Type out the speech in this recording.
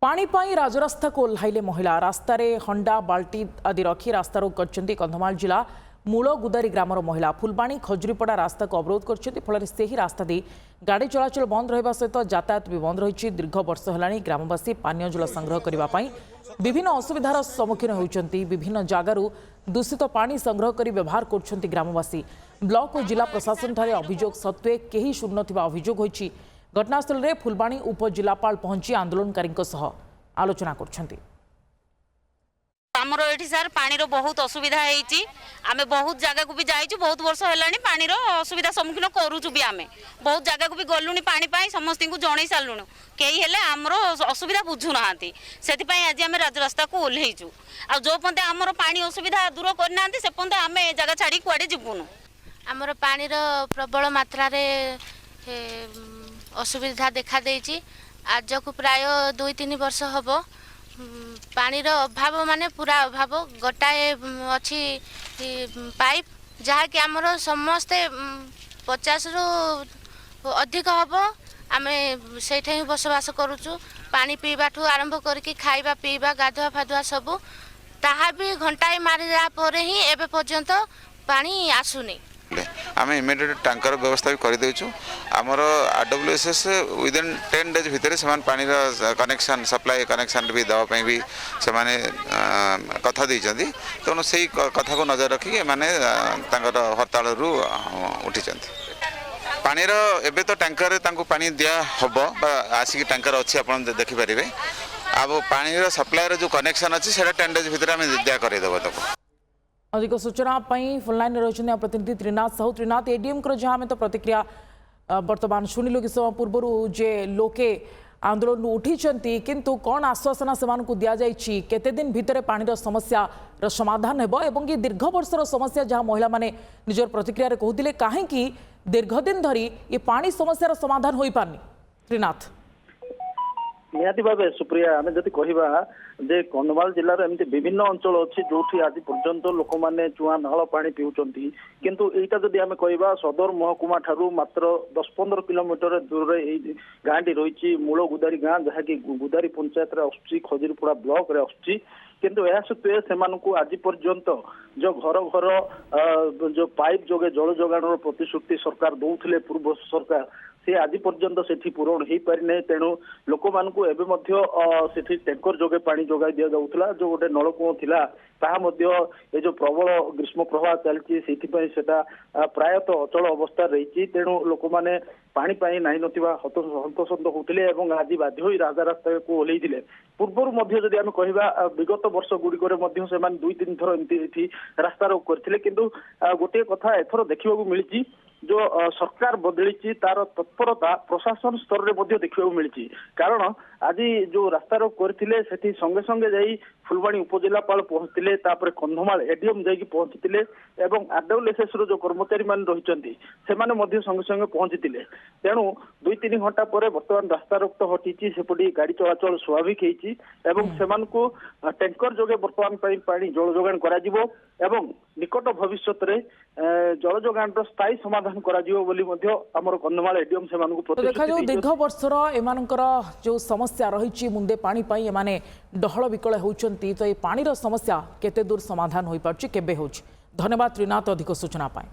पानी पाई राजरास्ता को ओह्लाइले महिला रास्तार हंडा बाल्टी आदि रखी रास्तारोक कर कंधमाल जिला मूलगुदारी ग्रामर महिला फुलबाणी खजुरीपड़ा रास्ता को अवरोध कर फल से ही रास्ता दे गाड़ी चलाचल बंद रहा सहित यातायात भी बंद रही दीर्घ वर्ष है ग्रामवासी पानीय जल संग्रह करने विभिन्न असुविधार सम्मुखीन होती विभिन्न जगार दूषित पानी संग्रह कर व्यवहार कर ग्रामवासी ब्लॉक और जिला प्रशासन ठारे अभियोग सत्वे कहीं शुणु अभियोग होती घटनास्थल में फुलबाणी उपजिलापाल पहुंची आंदोलनकारी आलोचना कर आमर ये सार पानी बहुत असुविधा होती आम बहुत जगह को भी जाइए बहुत वर्ष है पानी असुविधा सम्मुखीन करुचु भी आम बहुत जगह को भी गलुनी पानी पाई समस्त को जन सारूँ कई हेले आमर असुविधा बुझुना से आज आम राजरास्ता को ओह्लैचु आ जो पंते आमर पानी असुविधा दूर करना से पंते आम जगह छाड़ी कुआडे जीवुनु आमर पानी प्रबल मात्रा असुविधा देखा देछि आज को प्राय 2-3 वर्ष हम पानीर अभाव माने पूरा अभाव गोटाए अच्छी पाइप जहाँकि आमर समस्ते 50 रु अधिक हम आम से बसवास करुचु पानी पीवा ठू आरंभ करके खाइबा पीवा गाधुआ फाधुआ सबू ताहा भी घंटाए मारिला पर ही एबे पर्यंत पानी आसुनी आम इमिडिएट टैंकर व्यवस्था भी कर देचु आमर आरडब्ल्यूएसएस विदिन 10 डेज भितर से पानी कनेक्शन सप्लाई कनेक्शन भी देवाई भी से कथा देती तेणु से कथा को नजर रखिक मैंने हड़ताल उठी पानीर एबे तो टैंकर पानी दिया हम आसिक टैंकर अच्छी आप देखिपारे अब पानी सप्लाई जो कनेक्शन अच्छी से 10 डेज भितर आम दिया करदेव तक अधिक सूचना फोनलाइन रही प्रतिनिधि त्रिनाथ साहू त्रिनाथ एडीएम जहाँ आम तो प्रतिक्रिया बर्तमान शुणिलु कि समय पूर्व जे लोके आंदोलन उठी किंतु कौन आश्वासना से दि जाइए केते दिन भितर पानी समस्या समाधान हेबो एवं ये दीर्घ वर्षर समस्या जहाँ महिला माने निजर प्रतिक्रिया कहते कहीं दीर्घ दिन धरी ये पानी समस्यार समाधान हो पारनी त्रिनाथ निहाती भावे सुप्रिया आम जदि कहवा जे कंधमाल जिलार एमती विभिन्न अंचल अच्छी जो आज पर्यंत लोक मैंने चुआ नाल पानी पीउचंती किंतु एटा जदि आम कहवा सदर महकुमा ठारू मात्र 10-15 किलोमीटर दूर गाँटी रही मूलगुदारी गाँ जहाँकि गुदारी पंचायत आसुची खजुरीपड़ा ब्लॉक रे आसुची किंतु यह सत्वे से आज पर्यंत जो घर घर जो पाइप जोगे जल जोगाण प्रतिश्रुति सरकार दौले पूर्व सरकार से आज पर्यंत से पूरण हो पारि ना तेणु लोक मानू एवं टैंकर जोगे पानी जोगाई दि जाऊला जो गोटे नलकूप थिला ताहा ये जो प्रबल ग्रीष्म प्रवाह चलती से प्रायतः अचल अवस्था रही तेणु लोक मैंने पानी पाई नाई नथिबा हतसंत होते आज बाध्य होई राजा रास्ता को ओह्लैथिले पूर्वर जदि आम कहवा विगत वर्ष गुड़िक 2-3 थर एमती रास्ता रोक करथिले किंतु गोटे कथा एथर देखा मिली जो सरकार बदली तार तत्परता प्रशासन स्तर में देखा मिली कारण आज जो रास्ता रोक करथिले सेठी संगे संगे जाई फुलबाणी उपजिलापाल पहुंचते कंधमाल एडीएम जाकि पहुंचते आरडब्ल्यूएसएस जो कर्मचारी मान रही संगे संगे पहुंचते तेणु 2-3 घंटा पर बर्तमान रास्ता रोक तो हटी सेपटी गाड़ी चलाचल स्वाभाविक होती टैंकर जोगे बर्तमान पानी जल जोगान करा निकट भविष्य में जल जोगान स्थायी समाधान कर कंधमाल एडीएम से देखा दीर्घ वर्षर एमानकर जो समस्या रही मुंदे पानी पाई एमाने डहल विकल होती तो ये पानी समस्या केते दूर समाधान हो पार्ची केबे होची धन्यवाद त्रिनाथ अधिक सूचना पाए।